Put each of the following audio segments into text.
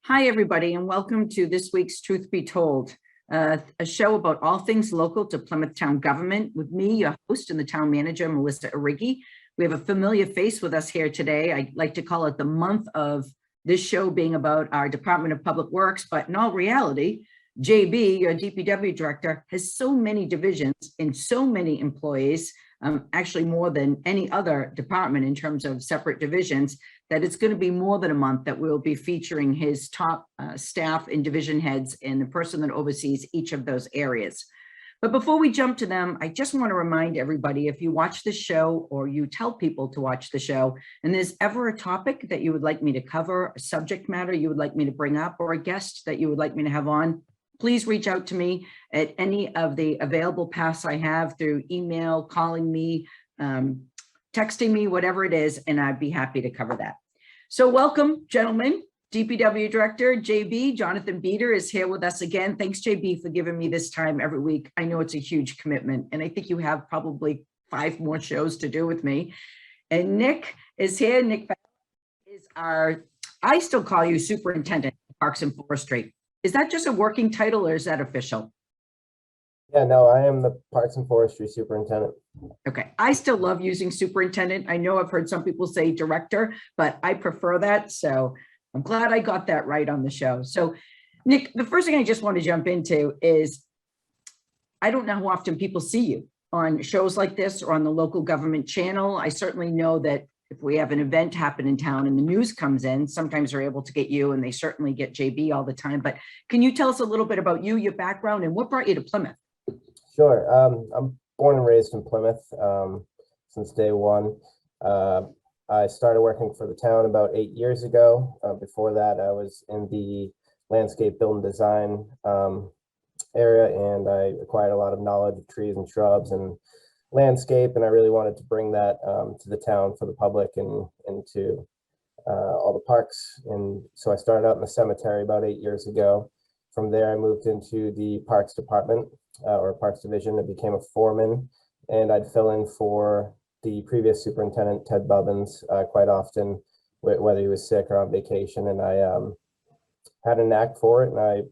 Hi, everybody, and welcome to this week's Truth Be Told, a show about all things local to Plymouth town government with me, your host and the town manager, Melissa Arrighi. We have a familiar face with us here today. I like to call it the month of this show being about our Department of Public Works, but in all reality, JB, your DPW Director, has so many divisions and so many employees, actually more than any other department in terms of separate divisions, that it's going to be more than a month that we'll be featuring his top staff and division heads and the person that oversees each of those areas. But before we jump to them, I just want to remind everybody, if you watch the show or you tell people to watch the show, and there's ever a topic that you would like me to cover, a subject matter you would like me to bring up, or a guest that you would like me to have on, please reach out to me at any of the available paths I have through email, calling me, texting me, whatever it is, and I'd be happy to cover that. So welcome, gentlemen. DPW Director JB, Jonathon Beder, is here with us again. Thanks, JB, for giving me this time every week. I know it's a huge commitment, and I think you have probably 5 more shows to do with me. And Nick is here. Nick Faiella is our, I still call you Superintendent of Parks and Forestry. Is that just a working title or is that official? Yeah, no, I am the Parks and Forestry Superintendent. Okay, I still love using Superintendent. I know I've heard some people say Director, but I prefer that. So I'm glad I got that right on the show. So Nick, the first thing I just want to jump into is, I don't know how often people see you on shows like this or on the local government channel. I certainly know that if we have an event happen in town and the news comes in, sometimes they're able to get you, and they certainly get JB all the time. But can you tell us a little bit about you, your background, and what brought you to Plymouth? Sure. I'm born and raised in Plymouth since day one. I started working for the town about 8 years ago. Before that, I was in the landscape build and design area, and I acquired a lot of knowledge of trees and shrubs and landscape, and I really wanted to bring that to the town for the public and to all the parks. And so I started out in the cemetery about 8 years ago. From there, I moved into the Parks Department or Parks Division. I became a foreman, and I'd fill in for the previous superintendent, Ted Bubbins, quite often, whether he was sick or on vacation. And I had a knack for it, and I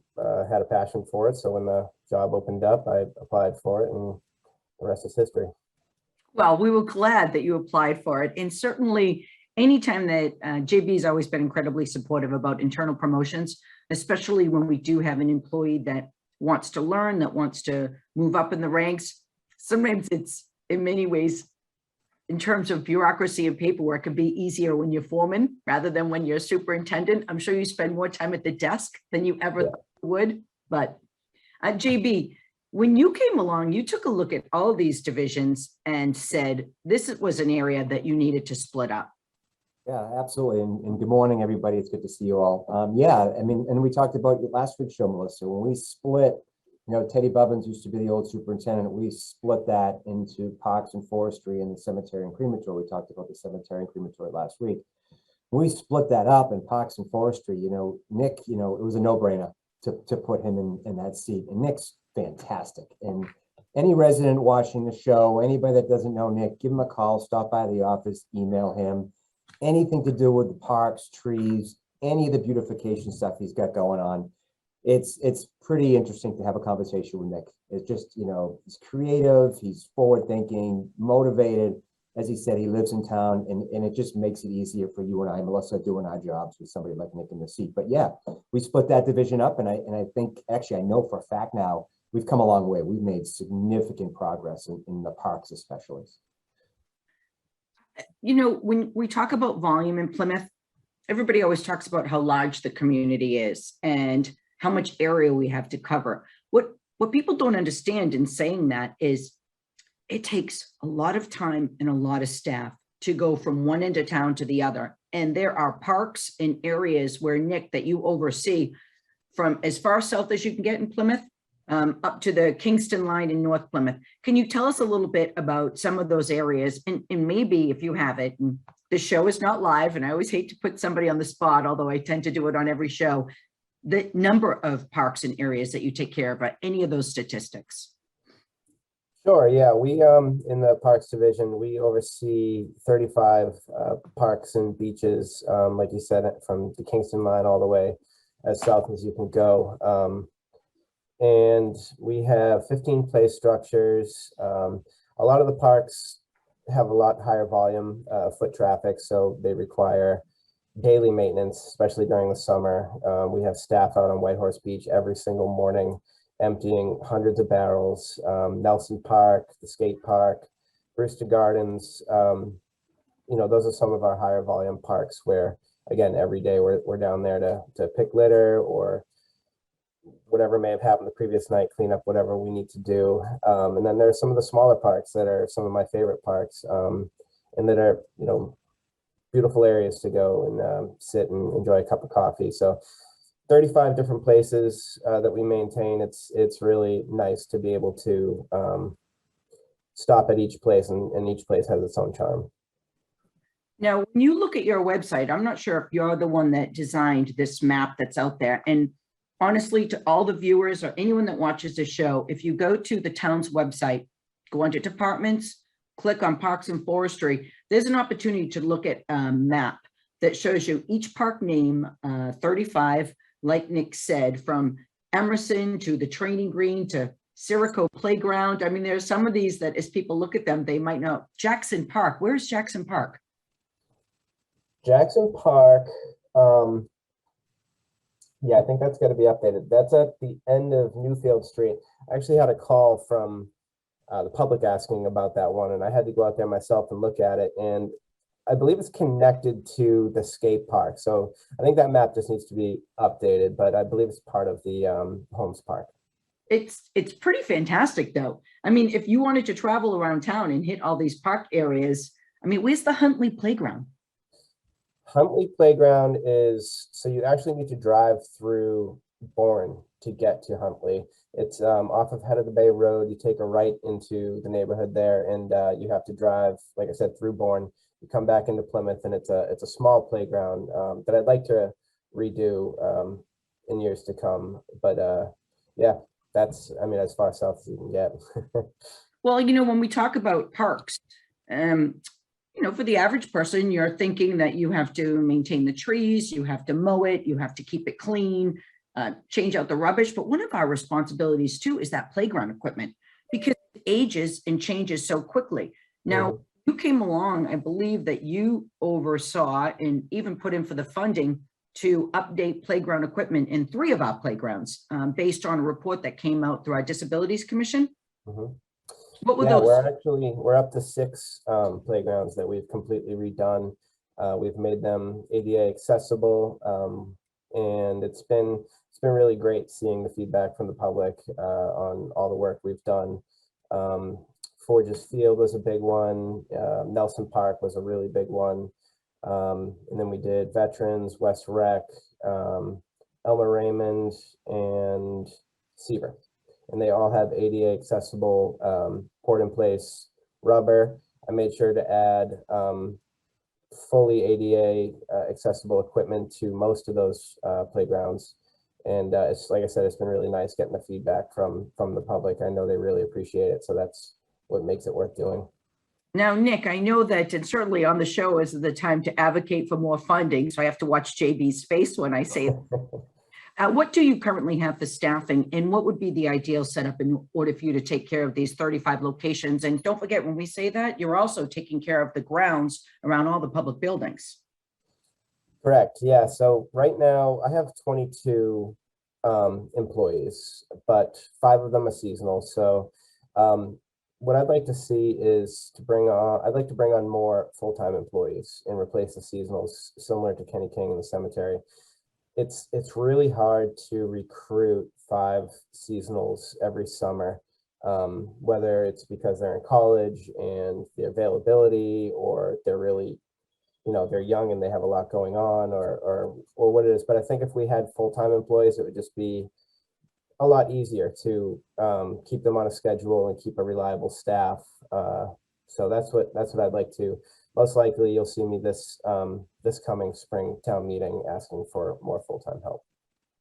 had a passion for it. So when the job opened up, I applied for it, and the rest is history. Well, we were glad that you applied for it. And certainly anytime that JB's always been incredibly supportive about internal promotions, especially when we do have an employee that wants to learn, that wants to move up in the ranks. Sometimes it's, in many ways, in terms of bureaucracy and paperwork, can be easier when you're foreman rather than when you're superintendent. I'm sure you spend more time at the desk than you ever would. But JB, when you came along, you took a look at all these divisions and said, this was an area that you needed to split up. Yeah, absolutely. And good morning, everybody. It's good to see you all. Yeah, I mean, and we talked about your last week's show, Melissa, when we split, you know, Teddy Bubbins used to be the old superintendent. We split that into Parks and Forestry and the cemetery and crematory. We talked about the cemetery and crematory last week. When we split that up in Parks and Forestry, you know, Nick, you know, it was a no-brainer to put him in that seat. And Nick's fantastic. And any resident watching the show, anybody that doesn't know Nick, give him a call, stop by the office, email him. Anything to do with the parks, trees, any of the beautification stuff he's got going on. It's pretty interesting to have a conversation with Nick. It's just, you know, he's creative, he's forward thinking, motivated. As he said, he lives in town, and it just makes it easier for you and I, Melissa, doing our jobs with somebody like Nick in the seat. But yeah, we split that division up, and I think, actually, I know for a fact now, we've come a long way. We've made significant progress in the parks, especially. You know, when we talk about volume in Plymouth, everybody always talks about how large the community is and how much area we have to cover. What people don't understand in saying that is it takes a lot of time and a lot of staff to go from one end of town to the other. And there are parks and areas where, Nick, that you oversee from as far south as you can get in Plymouth up to the Kingston line in North Plymouth. Can you tell us a little bit about some of those areas? And maybe if you have it, and the show is not live, and I always hate to put somebody on the spot, although I tend to do it on every show, the number of parks and areas that you take care of, any of those statistics. Sure, yeah, we in the Parks Division, we oversee 35 parks and beaches, like you said, from the Kingston line all the way as south as you can go. And we have 15 play structures. A lot of the parks have a lot higher volume foot traffic, so they require daily maintenance, especially during the summer. We have staff out on Whitehorse Beach every single morning, emptying hundreds of barrels. Nelson Park, the skate park, Brewster Gardens, those are some of our higher volume parks where, again, every day we're down there to pick litter or whatever may have happened the previous night, clean up whatever we need to do. And then there's some of the smaller parks that are some of my favorite parks, and that are, beautiful areas to go and sit and enjoy a cup of coffee. So 35 different places that we maintain. It's really nice to be able to stop at each place, and each place has its own charm. Now, when you look at your website, I'm not sure if you're the one that designed this map that's out there. And honestly, to all the viewers or anyone that watches the show, if you go to the town's website, go under departments, click on Parks and Forestry, there's an opportunity to look at a map that shows you each park name, 35, like Nick said, from Emerson to the Training Green to Sirico Playground. I mean, there's some of these that as people look at them, they might know. Jackson Park, where's Jackson Park? Jackson Park, yeah, I think that's got to be updated. That's at the end of Newfield Street. I actually had a call from the public asking about that one, and I had to go out there myself and look at it. And I believe it's connected to the skate park. So I think that map just needs to be updated, but I believe it's part of the Holmes Park. It's pretty fantastic, though. I mean, if you wanted to travel around town and hit all these park areas, I mean, where's the Huntley Playground? Huntley Playground is, so you actually need to drive through Bourne to get to Huntley. It's off of Head of the Bay Road. You take a right into the neighborhood there, and you have to drive, like I said, through Bourne. You come back into Plymouth, and it's a small playground that I'd like to redo in years to come. But yeah, that's, I mean, as far south as you can get. Well, when we talk about parks, for the average person, you're thinking that you have to maintain the trees, you have to mow it, you have to keep it clean, change out the rubbish. But one of our responsibilities too is that playground equipment, because it ages and changes so quickly. Now, you came along, I believe that you oversaw and even put in for the funding to update playground equipment in 3 of our playgrounds, based on a report that came out through our Disabilities Commission. What were those? We're up to 6 playgrounds that we've completely redone. We've made them ADA accessible, and it's been really great seeing the feedback from the public on all the work we've done. Forges Field was a big one. Nelson Park was a really big one. And then we did Veterans, West Rec, Elmer Raymond, and Seaver. And they all have ADA accessible port in place rubber. I made sure to add fully ADA accessible equipment to most of those playgrounds. And it's, like I said, it's been really nice getting the feedback from the public. I know they really appreciate it. So that's what makes it worth doing. Now, Nick, I know that, and certainly on the show is the time to advocate for more funding. So I have to watch JB's face when I say it. What do you currently have for staffing, and what would be the ideal setup in order for you to take care of these 35 locations? And don't forget, when we say that, you're also taking care of the grounds around all the public buildings. Correct. Yeah. So right now I have 22 employees, but 5 of them are seasonal. So what I'd like to see is I'd like to bring on more full-time employees and replace the seasonals, similar to Kenny King in the cemetery. It's really hard to recruit 5 seasonals every summer, whether it's because they're in college and the availability, or they're really, they're young and they have a lot going on, or what it is. But I think if we had full-time employees, it would just be a lot easier to keep them on a schedule and keep a reliable staff. So that's what I'd like to. Most likely you'll see me this coming spring town meeting asking for more full-time help.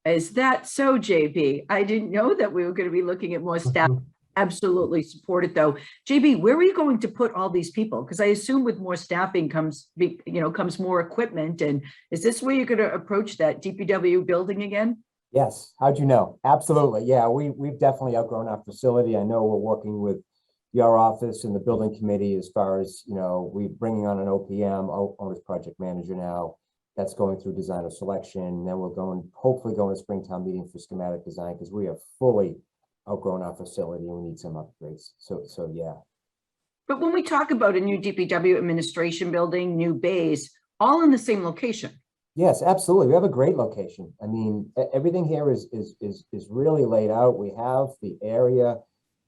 Is that so, JB? I didn't know that we were going to be looking at more staff. Absolutely support it though. JB, where are you going to put all these people? Because I assume with more staffing comes, comes more equipment. And is this where you're going to approach that DPW building again? Yes, how'd you know? Absolutely. Yeah, we've definitely outgrown our facility. I know we're working with your office and the building committee as far as, we bringing on an OPM, owner's project manager now. That's going through design of selection. Then we're hopefully going to Springtown meeting for schematic design because we have fully outgrown our facility and we need some upgrades. So yeah. But when we talk about a new DPW administration building, new bays, all in the same location. Yes, absolutely. We have a great location. I mean, everything here is really laid out. We have the area,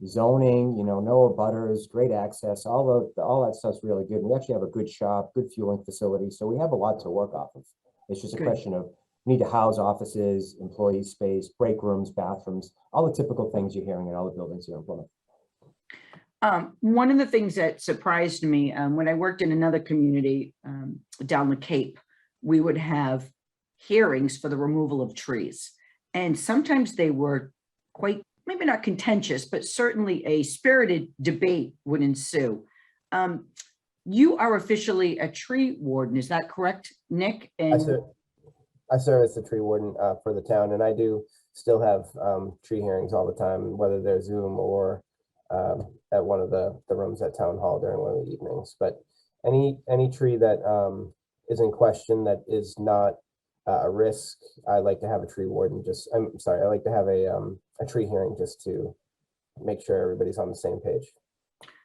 zoning, no abutters, great access, all that stuff's really good. We actually have a good shop, good fueling facility. So we have a lot to work off of. It's just a question of we need to house offices, employee space, break rooms, bathrooms, all the typical things you're hearing in all the buildings here in Plymouth. One of the things that surprised me when I worked in another community down the Cape, we would have hearings for the removal of trees. And sometimes they were quite, maybe not contentious, but certainly a spirited debate would ensue. You are officially a tree warden, is that correct, Nick? And I serve as the tree warden for the town, and I do still have tree hearings all the time, whether they're Zoom or at one of the rooms at Town Hall during one of the evenings. But any tree that is in question that is not a risk, I like to have a tree warden. I like to have a tree hearing just to make sure everybody's on the same page.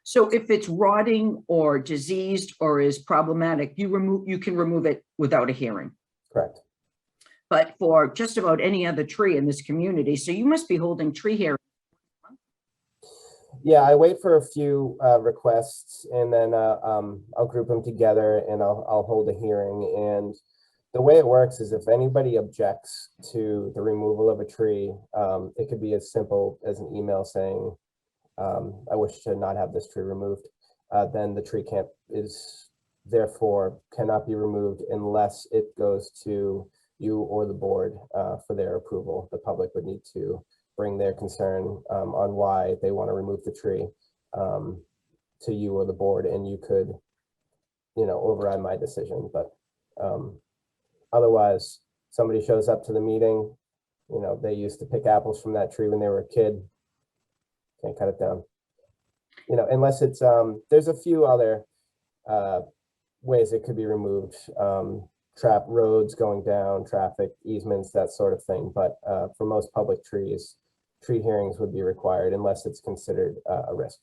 so if it's rotting or diseased or is problematic, you can remove it without a hearing. Correct. But for just about any other tree in this community, so you must be holding tree hearings. Yeah, I wait for a few requests, and then I'll group them together and I'll hold a hearing. And the way it works is if anybody objects to the removal of a tree, it could be as simple as an email saying, I wish to not have this tree removed. Then the tree cannot be removed unless it goes to you or the board for their approval. The public would need to bring their concern on why they want to remove the tree to you or the board, and you could, override my decision. But otherwise, somebody shows up to the meeting, they used to pick apples from that tree when they were a kid, can't cut it down. Unless it's, there's a few other ways it could be removed. Trap roads going down, traffic easements, that sort of thing. But for most public trees, tree hearings would be required unless it's considered a risk.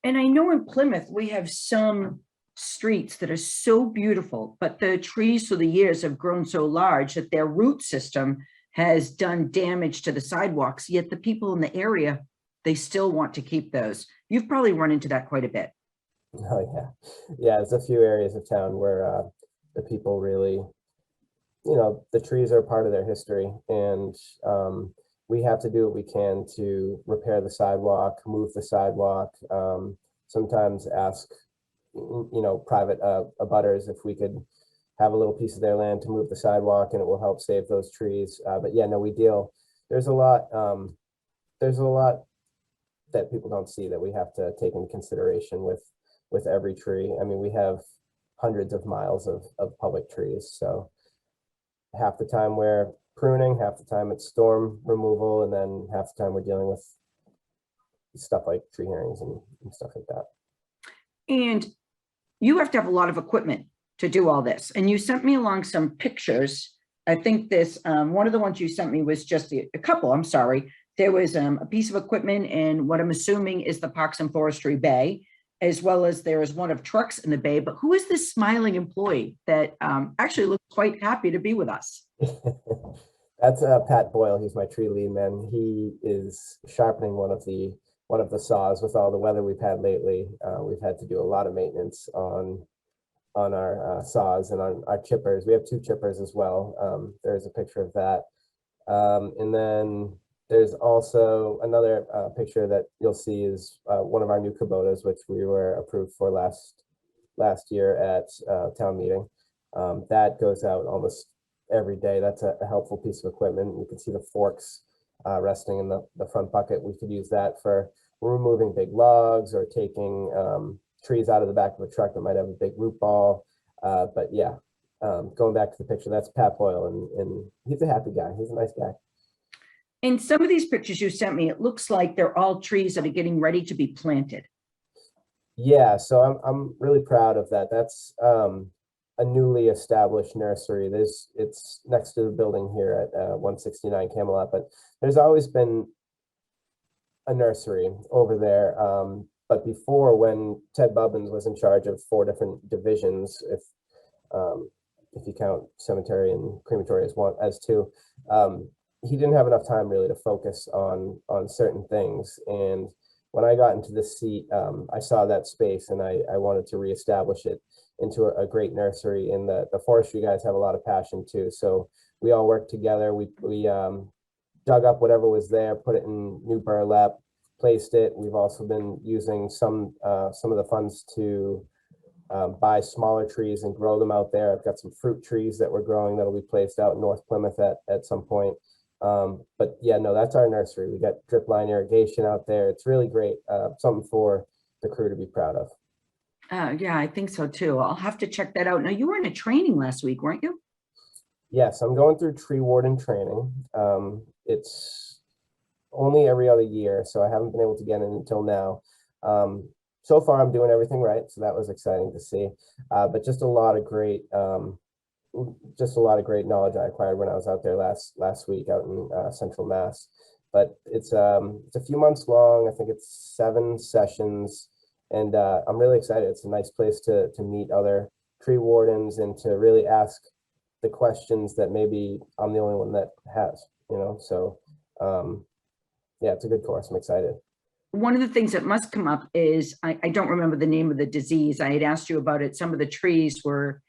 And I know in Plymouth, we have some streets that are so beautiful, but the trees through the years have grown so large that their root system has done damage to the sidewalks, yet the people in the area, they still want to keep those. You've probably run into that quite a bit. Oh yeah. Yeah, there's a few areas of town where the people really, the trees are part of their history, and we have to do what we can to repair the sidewalk, move the sidewalk, sometimes ask, private abutters if we could have a little piece of their land to move the sidewalk, and it will help save those trees. But yeah, no, there's a lot that people don't see that we have to take into consideration with every tree. I mean, we have hundreds of miles of public trees, so half the time we're pruning, half the time it's storm removal, and then half the time we're dealing with stuff like tree hearings and stuff like that. And you have to have a lot of equipment to do all this. And you sent me along some pictures. I think this, one of the ones you sent me was just a couple, I'm sorry. There was a piece of equipment in what I'm assuming is the Parks and Forestry Bay, as well as there is one of trucks in the bay. But who is this smiling employee that actually looks quite happy to be with us? That's Pat Boyle. He's my tree lead man. He is sharpening one of the saws. With all the weather we've had lately, we've had to do a lot of maintenance on our saws and on our chippers. We have 2 chippers as well. There's a picture of that. And then there's also another picture that you'll see is one of our new Kubotas, which we were approved for last year at town meeting. That goes out almost every day. That's a helpful piece of equipment. You can see the forks resting in the front bucket. We could use that for we're removing big logs or taking trees out of the back of a truck that might have a big root ball. But yeah, going back to the picture, that's Pat Boyle, and he's a happy guy. He's a nice guy. In some of these pictures you sent me, it looks like they're all trees that are getting ready to be planted. Yeah, so I'm really proud of that. That's a newly established nursery. It's next to the building here at 169 Camelot, but there's always been a nursery over there. But before, when Ted Bubbins was in charge of 4 different divisions, if you count cemetery and crematory as 2, he didn't have enough time really to focus on certain things. And when I got into this seat, I saw that space, and I wanted to reestablish it into a great nursery. And the forestry guys have a lot of passion too. So we all worked together. We dug up whatever was there, put it in new burlap, placed it. We've also been using some of the funds to buy smaller trees and grow them out there. I've got some fruit trees that we're growing that'll be placed out in North Plymouth at some point. But yeah, no, that's our nursery. We got drip line irrigation out there. It's really great. Something for the crew to be proud of. Yeah, I think so too. I'll have to check that out. Now, you were in a training last week, weren't you? Yes, I'm going through tree warden training. It's only every other year, so I haven't been able to get in until now. So far, I'm doing everything right, so that was exciting to see. But just a lot of great knowledge I acquired when I was out there last week out in Central Mass. But it's a few months long. I think it's 7 sessions, and I'm really excited. It's a nice place to meet other tree wardens and to really ask the questions that maybe I'm the only one that has, so yeah, it's a good course. I'm excited. One of the things that must come up is, I don't remember the name of the disease. I had asked you about it. Some of the trees were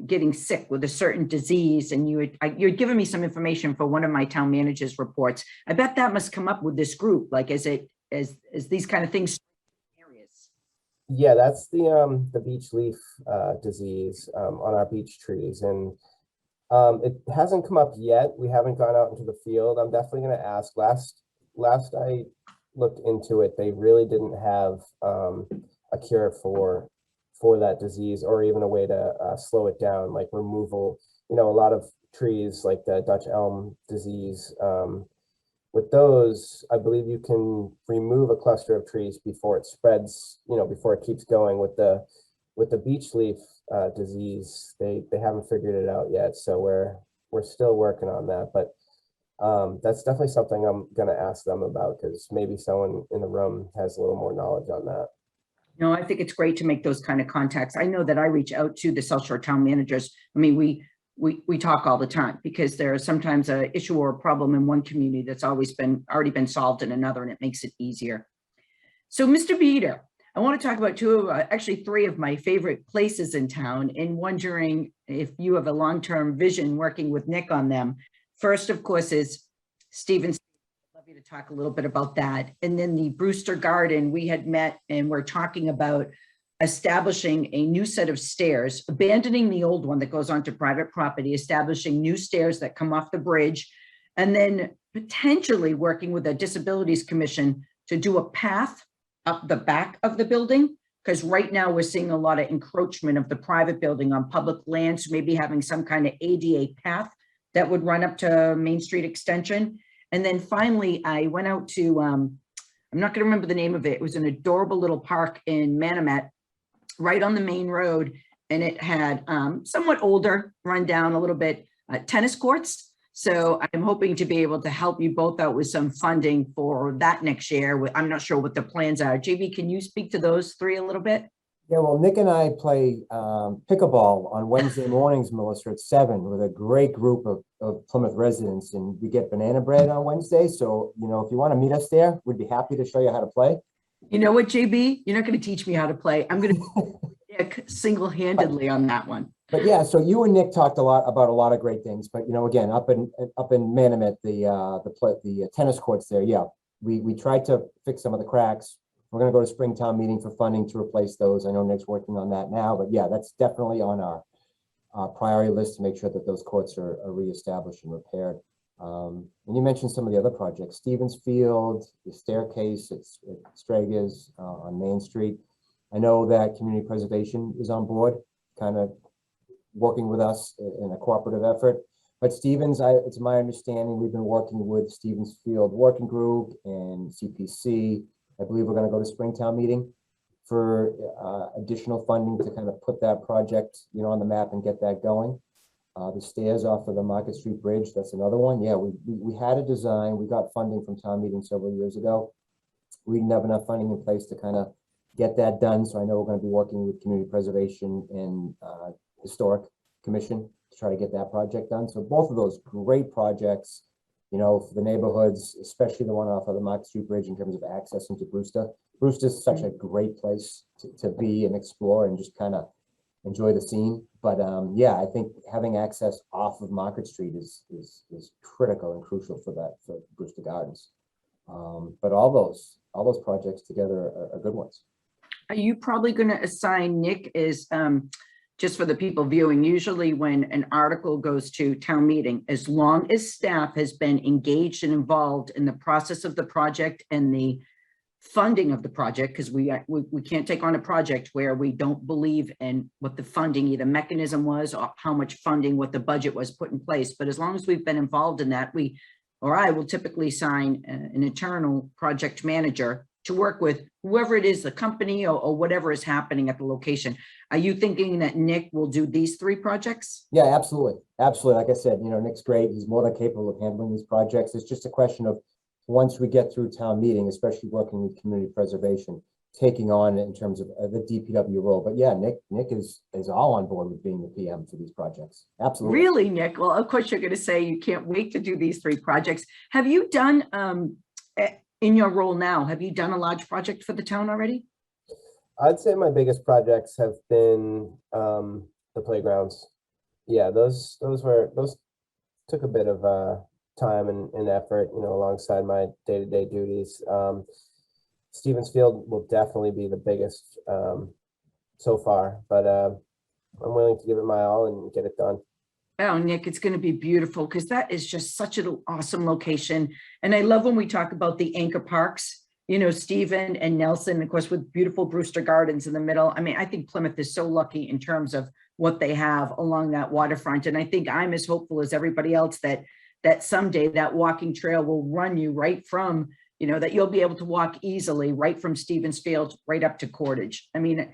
getting sick with a certain disease, and you had given me some information for one of my town manager's reports. I bet that must come up with this group, like as these kind of things. Yeah, that's the beech leaf disease on our beech trees, and it hasn't come up yet. We haven't gone out into the field. I'm definitely going to ask. Last I looked into it, they really didn't have a cure for that disease, or even a way to slow it down, like removal. A lot of trees like the Dutch elm disease, with those, I believe you can remove a cluster of trees before it spreads, before it keeps going. With the beech leaf disease, they haven't figured it out yet. So we're still working on that, but that's definitely something I'm going to ask them about, because maybe someone in the room has a little more knowledge on that. No, I think it's great to make those kind of contacts. I know that I reach out to the South Shore town managers. I mean, we talk all the time, because there is sometimes an issue or a problem in one community that's already been solved in another, and it makes it easier. So, Mr. Beder, I want to talk about actually 3 of my favorite places in town, and wondering if you have a long-term vision working with Nick on them. First, of course, is Stevens. I'd love you to talk a little bit about that. And then the Brewster Garden, we had met and we're talking about establishing a new set of stairs, abandoning the old one that goes onto private property, establishing new stairs that come off the bridge, and then potentially working with the Disabilities Commission to do a path up the back of the building. Because right now we're seeing a lot of encroachment of the private building on public land, so maybe having some kind of ADA path that would run up to Main Street Extension. And then finally, I went out to, I'm not gonna remember the name of it. It was an adorable little park in Manomet, right on the main road. And it had somewhat older, run down a little bit, tennis courts. So I'm hoping to be able to help you both out with some funding for that next year. I'm not sure what the plans are. JB, can you speak to those 3 a little bit? Yeah, well, Nick and I play pickleball on Wednesday mornings, Melissa, at 7 with a great group of Plymouth residents, and we get banana bread on Wednesday. So, if you want to meet us there, we'd be happy to show you how to play. You know what, JB? You're not going to teach me how to play. I'm going to Nick single-handedly on that one. But yeah, so you and Nick talked about a lot of great things. But again, up in Manomet, the tennis courts there, yeah, we tried to fix some of the cracks. We're going to go to Springtown meeting for funding to replace those. I know Nick's working on that now, but yeah, that's definitely on our priority list to make sure that those courts are reestablished and repaired. And you mentioned some of the other projects, Stevens Field, the staircase at Strager's on Main Street. I know that community preservation is on board, kind of working with us in a cooperative effort. But Stevens, it's my understanding, we've been working with Stevens Field Working Group and CPC. I believe we're going to go to Springtown meeting for additional funding to kind of put that project, on the map and get that going. The stairs off of the Market Street Bridge, that's another one. Yeah, we had a design. We got funding from town meeting several years ago. We didn't have enough funding in place to kind of get that done. So I know we're going to be working with community preservation and historic commission to try to get that project done. So both of those great projects, for the neighborhoods, especially the one off of the Market Street Bridge in terms of access into Brewster. Brewster's such a great place to be and explore and just kind of enjoy the scene. But yeah, I think having access off of Market Street is critical and crucial for Brewster Gardens. But all those projects together are good ones. Are you probably going to assign Nick as just for the people viewing, usually when an article goes to town meeting, as long as staff has been engaged and involved in the process of the project and the funding of the project, because we can't take on a project where we don't believe in what the funding either mechanism was or how much funding, what the budget was put in place. But as long as we've been involved in that, I will typically sign an internal project manager to work with whoever it is, the company or whatever is happening at the location. Are you thinking that Nick will do these 3 projects? Yeah, absolutely. Absolutely. Like I said, Nick's great. He's more than capable of handling these projects. It's just a question of once we get through town meeting, especially working with community preservation, taking on in terms of the DPW role. But yeah, Nick is all on board with being the PM for these projects. Absolutely. Really, Nick? Well, of course, you're going to say you can't wait to do these 3 projects. Have you done, in your role now, have you done a large project for the town already? I'd say my biggest projects have been the playgrounds. Yeah, those took a bit of time and effort, alongside my day-to-day duties. Stevens Field will definitely be the biggest so far, but I'm willing to give it my all and get it done. Oh, Nick, it's going to be beautiful because that is just such an awesome location. And I love when we talk about the anchor parks, Stephen and Nelson, of course, with beautiful Brewster Gardens in the middle. I mean, I think Plymouth is so lucky in terms of what they have along that waterfront. And I think I'm as hopeful as everybody else that someday that walking trail will run you right from, that you'll be able to walk easily right from Stevens Field right up to Cordage. I mean,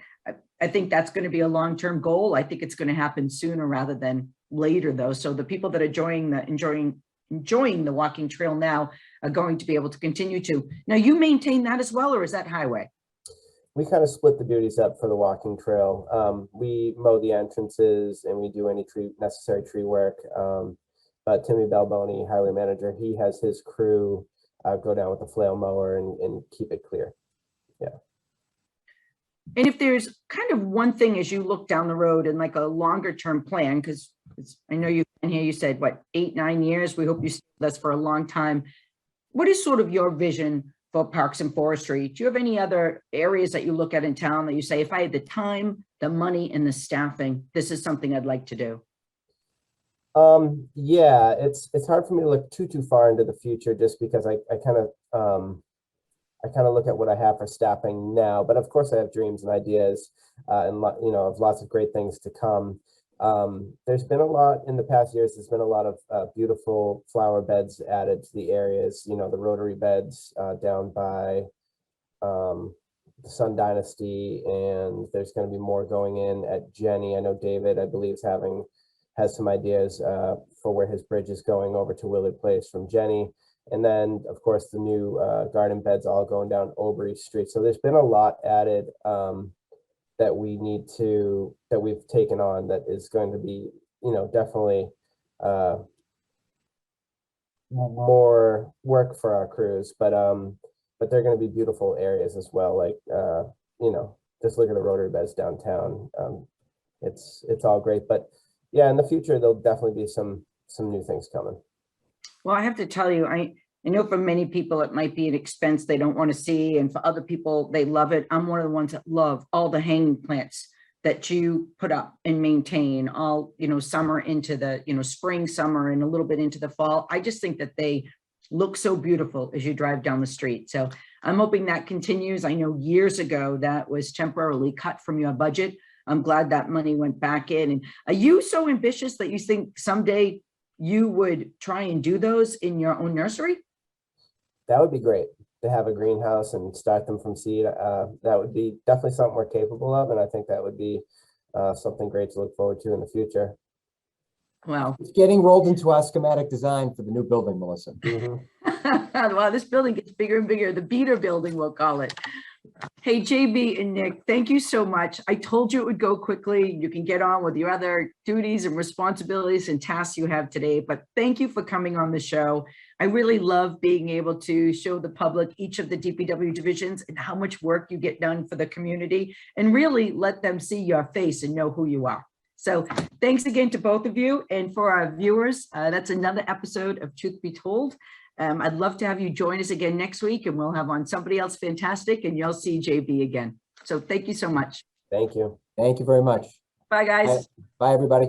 I think that's going to be a long-term goal. I think it's going to happen sooner rather than later, though. So the people that are enjoying the walking trail now are going to be able to continue to. Now, you maintain that as well, or is that highway? We kind of split the duties up for the walking trail. We mow the entrances and we do any necessary tree work. But Timmy Balboni, highway manager, he has his crew go down with the flail mower and keep it clear. Yeah. And if there's kind of one thing as you look down the road and like a longer term plan, because I know you've been here, you said, what, 8-9 years? We hope you stay with us for a long time. What is sort of your vision for Parks and Forestry? Do you have any other areas that you look at in town that you say, if I had the time, the money, and the staffing, this is something I'd like to do? Yeah, it's hard for me to look too far into the future just because I kind of look at what I have for staffing now, but of course I have dreams and ideas and of lots of great things to come. There's been a lot in the past years. There's been a lot of beautiful flower beds added to the areas, the rotary beds down by the Sun Dynasty, and there's going to be more going in at Jenny. I know David, I believe, has some ideas for where his bridge is going over to Willard Place from Jenny. And then, of course, the new garden beds all going down Obery Street. So there's been a lot added that we've taken on that is going to be, definitely more work for our crews. But they're going to be beautiful areas as well. Like, just look at the rotary beds downtown. It's all great. But yeah, in the future, there'll definitely be some new things coming. Well, I have to tell you, I know for many people, it might be an expense they don't want to see. And for other people, they love it. I'm one of the ones that love all the hanging plants that you put up and maintain all, summer into the, spring, summer, and a little bit into the fall. I just think that they look so beautiful as you drive down the street. So I'm hoping that continues. I know years ago that was temporarily cut from your budget. I'm glad that money went back in. And are you so ambitious that you think someday you would try and do those in your own nursery? That would be great to have a greenhouse and start them from seed. That would be definitely something we're capable of. And I think that would be something great to look forward to in the future. Well, It's getting rolled into our schematic design for the new building, Melissa. wow, this building gets bigger and bigger. The Beder building, we'll call it. Hey, JB and Nick, thank you so much. I told you it would go quickly. You can get on with your other duties and responsibilities and tasks you have today, but thank you for coming on the show. I really love being able to show the public each of the DPW divisions and how much work you get done for the community and really let them see your face and know who you are. So thanks again to both of you. And for our viewers, that's another episode of Truth Be Told. I'd love to have you join us again next week, and we'll have on somebody else fantastic, and you'll see JB again. So thank you so much. Thank you. Thank you very much. Bye, guys. Bye, everybody.